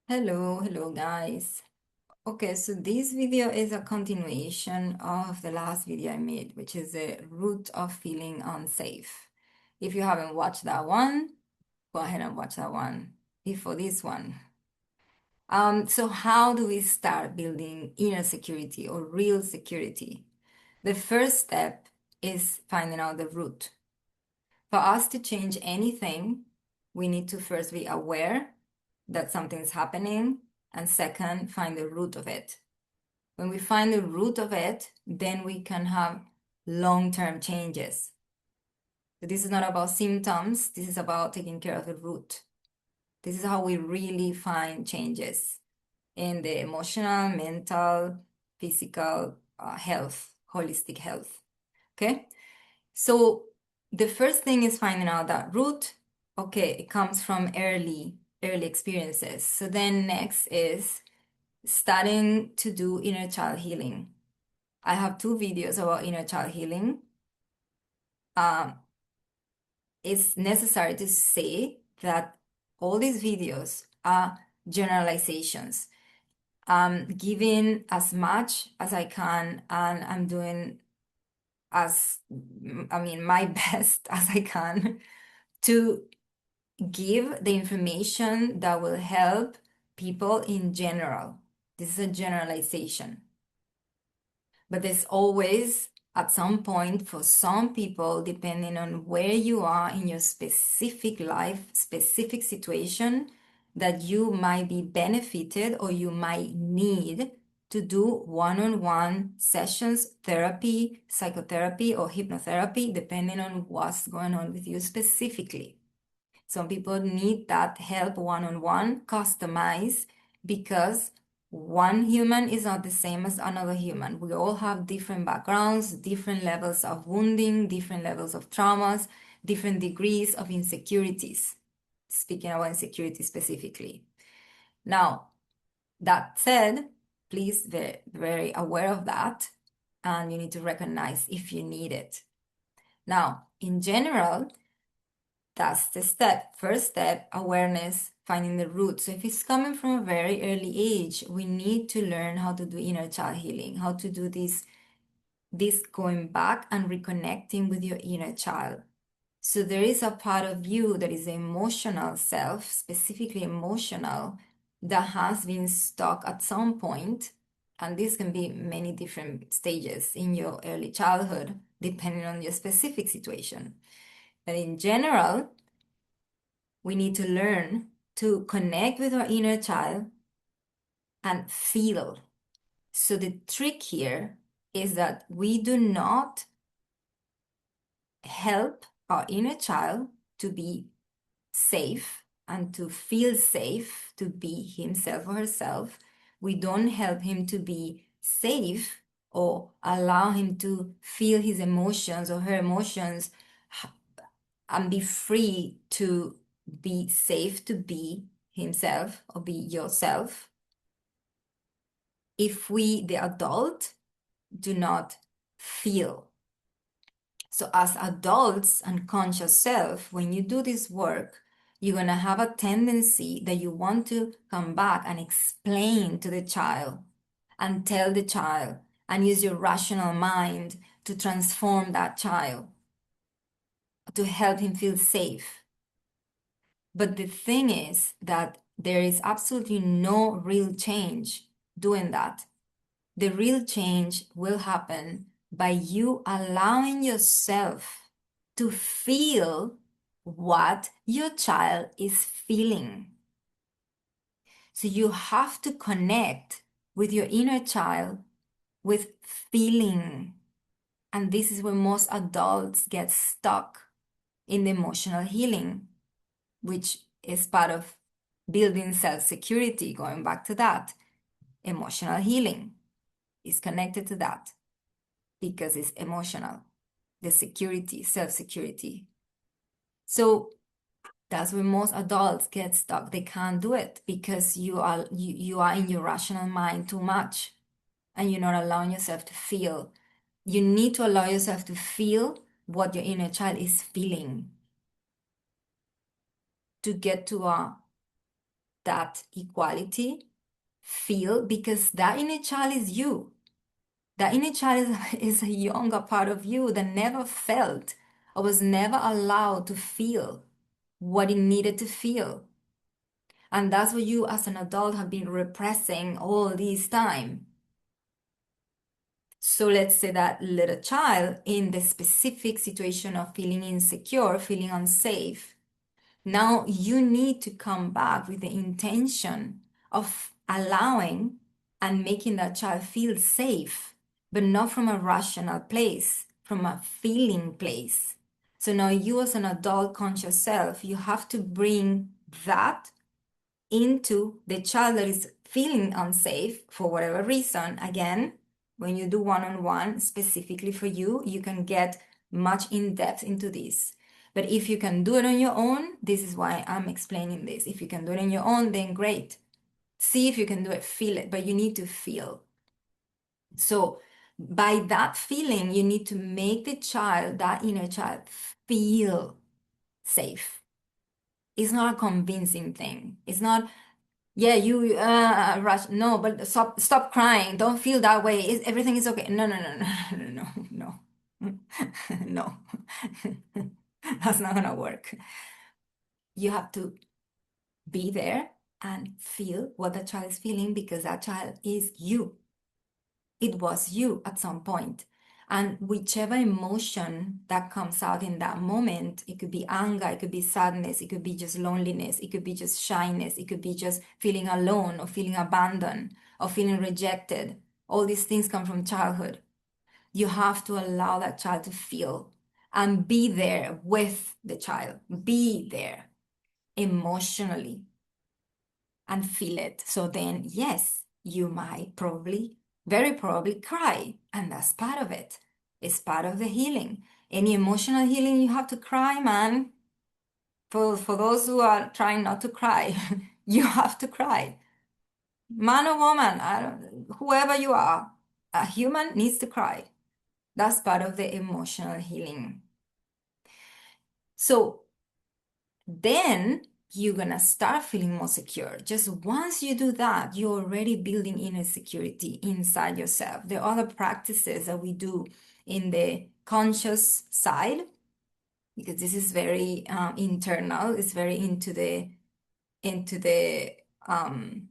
Hello guys. Okay, so this video is a continuation of the last video I made, which is the root of feeling unsafe. If you haven't watched that one, go ahead and watch that one before this one. So how do we start building inner security or real security? The first step is finding out the root. For us to change anything, we need to first be aware that something is happening, and second, find the root of it. When we find the root of it, then we can have long-term changes. So this is not about symptoms, this is about taking care of the root. This is how we really find changes in the emotional, mental, physical health, holistic health. Okay? So the first thing is finding out that root. Okay, it comes from early experiences. So then next is starting to do inner child healing. I have two videos about inner child healing. It's necessary to say that all these videos are generalizations. I'm giving as much as I can, and I'm doing my best as I can to give the information that will help people in general. This is a generalization. But there's always, at some point, for some people, depending on where you are in your specific life, specific situation, that you might be benefited or you might need to do one-on-one sessions, therapy, psychotherapy, or hypnotherapy, depending on what's going on with you specifically. Some people need that help one-on-one, customized, because one human is not the same as another human. We all have different backgrounds, different levels of wounding, different levels of traumas, different degrees of insecurities. Speaking about insecurity specifically. Now, that said, please be very aware of that, and you need to recognize if you need it. Now, in general, that's the step. First step, awareness, finding the root. So if it's coming from a very early age, we need to learn how to do inner child healing, how to do this going back and reconnecting with your inner child. So there is a part of you that is the emotional self, specifically emotional, that has been stuck at some point, and this can be many different stages in your early childhood, depending on your specific situation. But in general, we need to learn to connect with our inner child and feel. So the trick here is that we do not help our inner child to be safe and to feel safe to be himself or herself. We don't help him to be safe or allow him to feel his emotions or her emotions and be free to be safe to be himself or be yourself if we, the adult, do not feel. So as adults and conscious self, when you do this work, you're going to have a tendency that you want to come back and explain to the child and tell the child and use your rational mind to transform that child, to help him feel safe. But the thing is that there is absolutely no real change doing that. The real change will happen by you allowing yourself to feel what your child is feeling. So you have to connect with your inner child with feeling. And this is where most adults get stuck in the emotional healing, which is part of building self-security, going back to that. Emotional healing is connected to that because it's emotional, the security, self-security. So that's where most adults get stuck. They can't do it because you are in your rational mind too much and you're not allowing yourself to feel. You need to allow yourself to feel what your inner child is feeling to get to a that equality, feel, because that inner child is you. That inner child is a younger part of you that never felt or was never allowed to feel what it needed to feel. And that's what you as an adult have been repressing all this time. So let's say that little child in the specific situation of feeling insecure, feeling unsafe. Now you need to come back with the intention of allowing and making that child feel safe, but not from a rational place, from a feeling place. So now you as an adult conscious self, you have to bring that into the child that is feeling unsafe for whatever reason. Again, when you do one-on-one specifically for you, you can get much in depth into this. But if you can do it on your own, this is why I'm explaining this. If you can do it on your own, then great. See if you can do it, feel it, but you need to feel. So by that feeling, you need to make the child, that inner child, feel safe. It's not a convincing thing. It's not, yeah, you rush. No, but stop crying. Don't feel that way. Everything is okay. No, no, no, no, no, no, no, no. That's not gonna work. You have to be there and feel what the child is feeling, because that child is you. It was you at some point. And whichever emotion that comes out in that moment, it could be anger, it could be sadness, it could be just loneliness, it could be just shyness, it could be just feeling alone or feeling abandoned or feeling rejected. All these things come from childhood. You have to allow that child to feel and be there with the child, be there emotionally and feel it. So then, yes, you might probably, very probably cry. And that's part of it. It's part of the healing. Any emotional healing, you have to cry, man. For those who are trying not to cry, you have to cry. Man or woman, whoever you are, a human needs to cry. That's part of the emotional healing. So then you're gonna start feeling more secure. Just once you do that, you're already building inner security inside yourself. There are other practices that we do in the conscious side, because this is very internal. It's very into the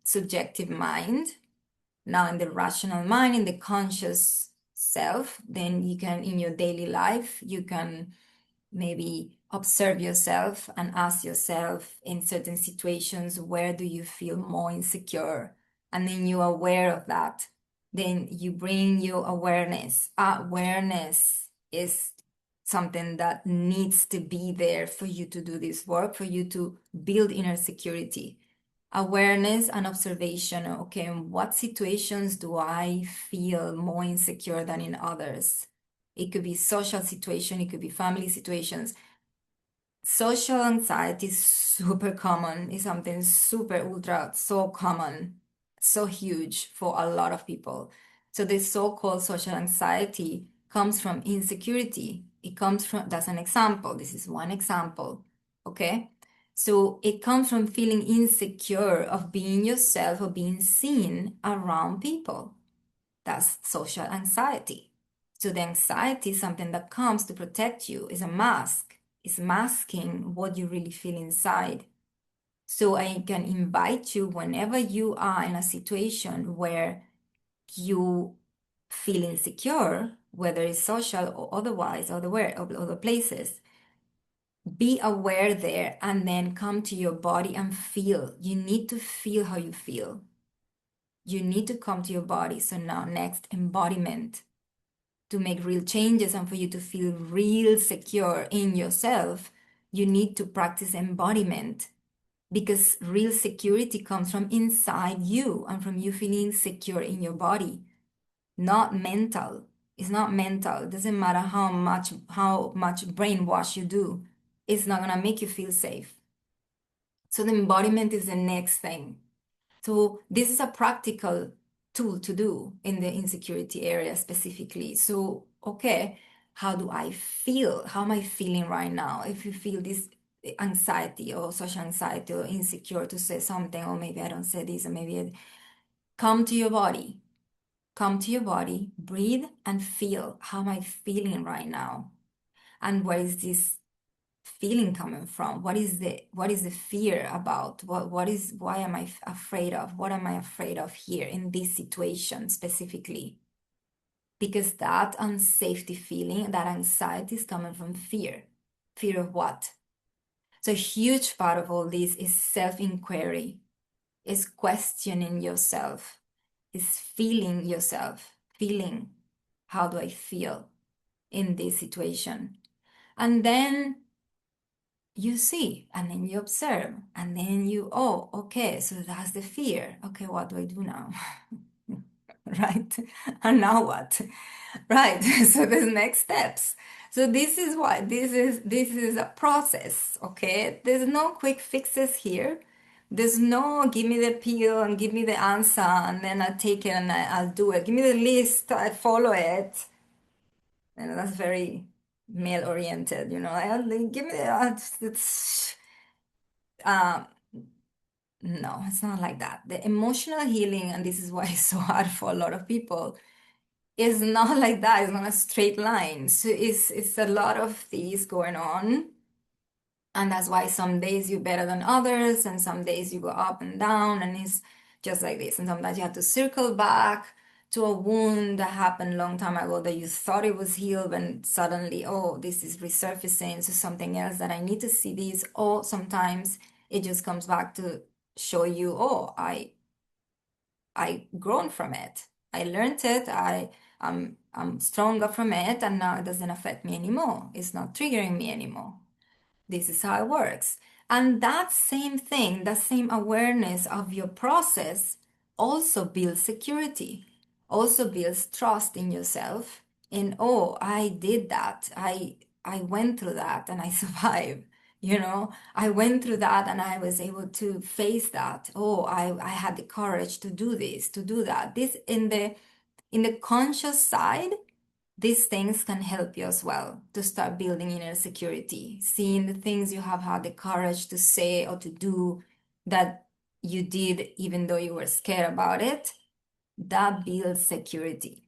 subjective mind. Now, in the rational mind, in the conscious self, then you can, in your daily life, you can maybe observe yourself and ask yourself in certain situations, where do you feel more insecure? And then you're aware of that. Then you bring your awareness. Awareness is something that needs to be there for you to do this work, for you to build inner security. Awareness and observation. Okay, in what situations do I feel more insecure than in others? It could be social situation, it could be family situations. Social anxiety is super common. It's something super ultra so common, so huge for a lot of people. So this so-called social anxiety comes from insecurity. It comes from, that's an example. This is one example. Okay. So it comes from feeling insecure of being yourself or being seen around people. That's social anxiety. So the anxiety is something that comes to protect you, is a mask. It's masking what you really feel inside. So I can invite you, whenever you are in a situation where you feel insecure, whether it's social or otherwise, other places, be aware there and then come to your body and feel. You need to feel how you feel. You need to come to your body. So now, next, embodiment. To make real changes and for you to feel real secure in yourself, you need to practice embodiment, because real security comes from inside you and from you feeling secure in your body, not mental. It's not mental. It doesn't matter how much brainwash you do. It's not gonna make you feel safe. So the embodiment is the next thing. So this is a practical tool to do in the insecurity area specifically. So, okay, how do I feel? How am I feeling right now? If you feel this anxiety or social anxiety or insecure to say something, or maybe I don't say this, or maybe come to your body. Come to your body, breathe and feel, how am I feeling right now? And where is this feeling coming from? What is the fear about? Why am I afraid of? What am I afraid of here in this situation specifically? Because that unsafety feeling, that anxiety is coming from fear. Fear of what? So a huge part of all this is self-inquiry, is questioning yourself, is feeling yourself, feeling, how do I feel in this situation? And then you see, and then you observe, and then you, oh, okay, so that's the fear. Okay, what do I do now? Right? And now what? Right. So the next steps. So this is why this is a process, okay? There's no quick fixes here. There's no give me the pill and give me the answer and then I take it and I'll do it. Give me the list, I follow it. And that's very male oriented, give me the um no, it's not like that. The emotional healing, and this is why it's so hard for a lot of people, is not like that. It's not a straight line. So it's a lot of things going on. And that's why some days you're better than others, and some days you go up and down, and it's just like this. And sometimes you have to circle back to a wound that happened a long time ago that you thought it was healed, and suddenly, oh, this is resurfacing. So something else that I need to see this. Or sometimes it just comes back to show you, oh, I grown from it. I learned it. I'm stronger from it, and now it doesn't affect me anymore. It's not triggering me anymore. This is how it works. And that same thing, that same awareness of your process also builds security, also builds trust in yourself. And oh, I did that. I went through that and I survived. I went through that and I was able to face that. Oh, I had the courage to do this, to do that. This in the conscious side, these things can help you as well to start building inner security, seeing the things you have had the courage to say or to do that you did even though you were scared about it. That builds security.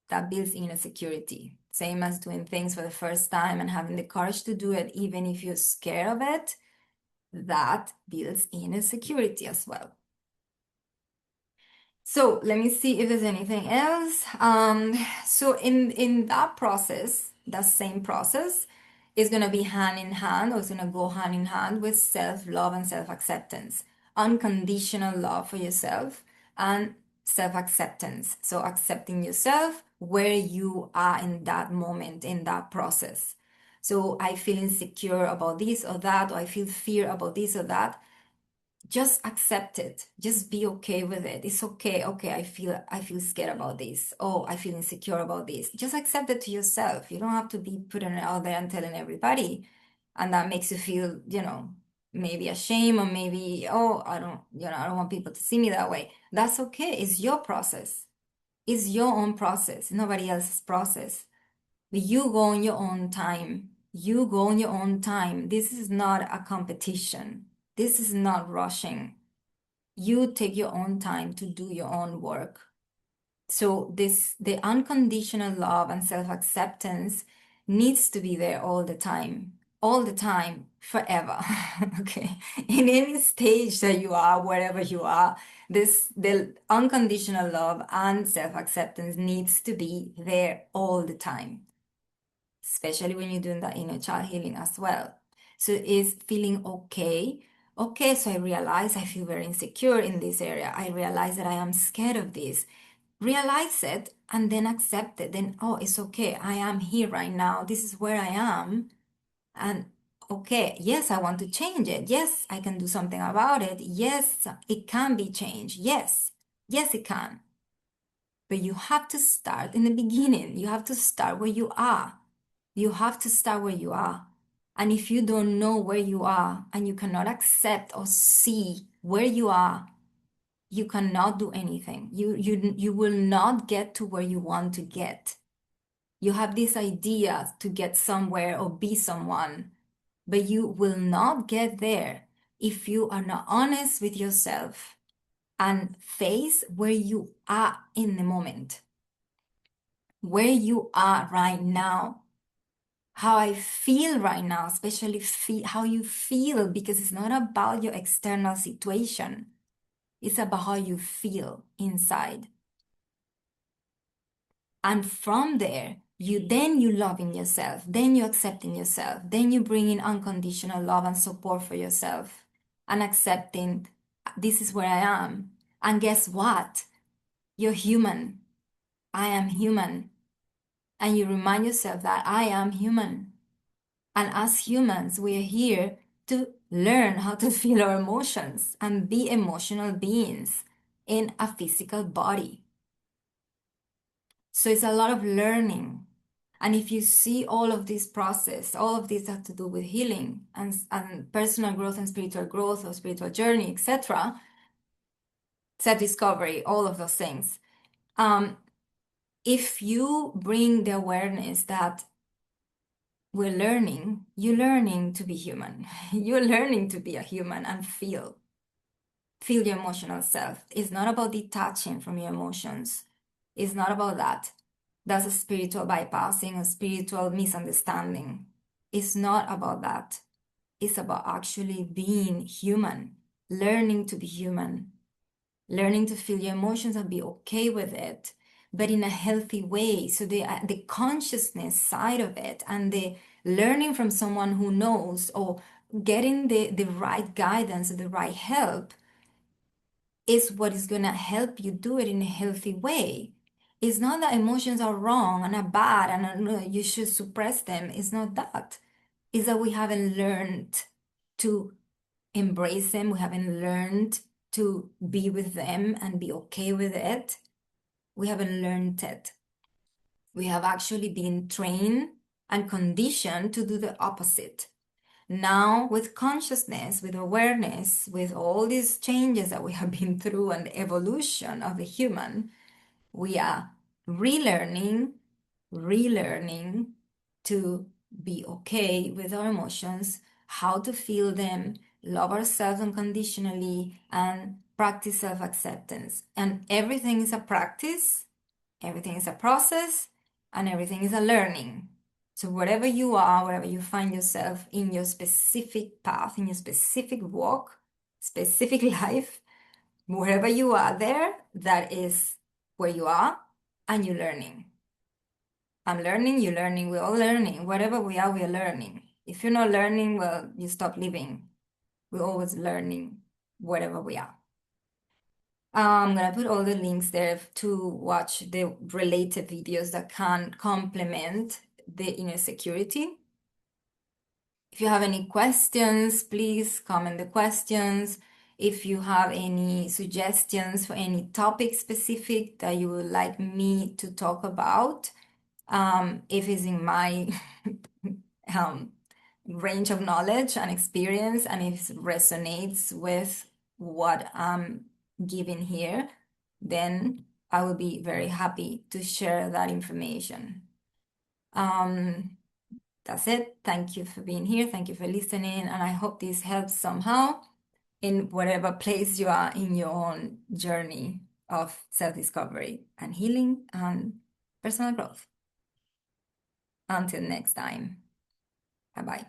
That builds inner security. Same as doing things for the first time and having the courage to do it, even if you're scared of it, that builds inner security as well. So let me see if there's anything else. So in that process, that same process is going to be hand in hand, or it's going to go hand in hand with self-love and self-acceptance, unconditional love for yourself and self-acceptance. So accepting yourself where you are in that moment, in that process. So I feel insecure about this or that, or I feel fear about this or that. Just accept it. Just be okay with it. It's okay. Okay, I feel scared about this. Oh, I feel insecure about this. Just accept it to yourself. You don't have to be putting it out there and telling everybody. And that makes you feel, maybe ashamed, or maybe, oh, I don't want people to see me that way. That's okay. It's your process. It's your own process, nobody else's process. But you go on your own time. You go on your own time. This is not a competition. This is not rushing. You take your own time to do your own work. So the unconditional love and self-acceptance needs to be there all the time, forever. Okay. In any stage that you are, wherever you are, the unconditional love and self-acceptance needs to be there all the time, especially when you're doing that inner child healing as well. So it's feeling okay. Okay, so I realize I feel very insecure in this area. I realize that I am scared of this. Realize it and then accept it. Then, oh, it's okay. I am here right now. This is where I am. And okay, yes, I want to change it. Yes, I can do something about it. Yes, it can be changed. Yes, it can. But you have to start in the beginning. You have to start where you are. You have to start where you are. And if you don't know where you are and you cannot accept or see where you are, you cannot do anything. You will not get to where you want to get. You have this idea to get somewhere or be someone, but you will not get there if you are not honest with yourself and face where you are in the moment, where you are right now, how I feel right now, especially how you feel, because it's not about your external situation. It's about how you feel inside. And from there, you loving yourself, then you accepting yourself, then you bring in unconditional love and support for yourself and accepting this is where I am. And guess what? You're human. I am human. And you remind yourself that I am human. And as humans, we are here to learn how to feel our emotions and be emotional beings in a physical body. So it's a lot of learning. And if you see all of this process, all of this has to do with healing and personal growth and spiritual growth or spiritual journey, etc., self-discovery, all of those things. If you bring the awareness that we're learning, you're learning to be human. You're learning to be a human and feel your emotional self. It's not about detaching from your emotions. It's not about that. That's a spiritual bypassing, a spiritual misunderstanding. It's not about that. It's about actually being human, learning to be human, learning to feel your emotions and be okay with it, but in a healthy way. So the consciousness side of it and the learning from someone who knows or getting the right guidance, the right help is what is going to help you do it in a healthy way. It's not that emotions are wrong and are bad and you should suppress them. It's not that. It's that we haven't learned to embrace them. We haven't learned to be with them and be okay with it. We haven't learned it. We have actually been trained and conditioned to do the opposite. Now, with consciousness, with awareness, with all these changes that we have been through and the evolution of the human, we are relearning to be okay with our emotions, how to feel them, love ourselves unconditionally, and practice self acceptance. And everything is a practice, everything is a process, and everything is a learning. So, wherever you are, wherever you find yourself in your specific path, in your specific walk, specific life, wherever you are there, that is where you are, and you're learning. I'm learning, you're learning, we're all learning. Wherever we are learning. If you're not learning, well, you stop living. We're always learning wherever we are. I'm gonna put all the links there to watch the related videos that can complement the inner security. If you have any questions, please comment the questions. If you have any suggestions for any topic specific that you would like me to talk about, if it's in my um, range of knowledge and experience, and if it resonates with what I'm giving here, then I will be very happy to share that information. That's it. Thank you for being here. Thank you for listening. And I hope this helps somehow in whatever place you are in your own journey of self-discovery and healing and personal growth. Until next time. Bye-bye.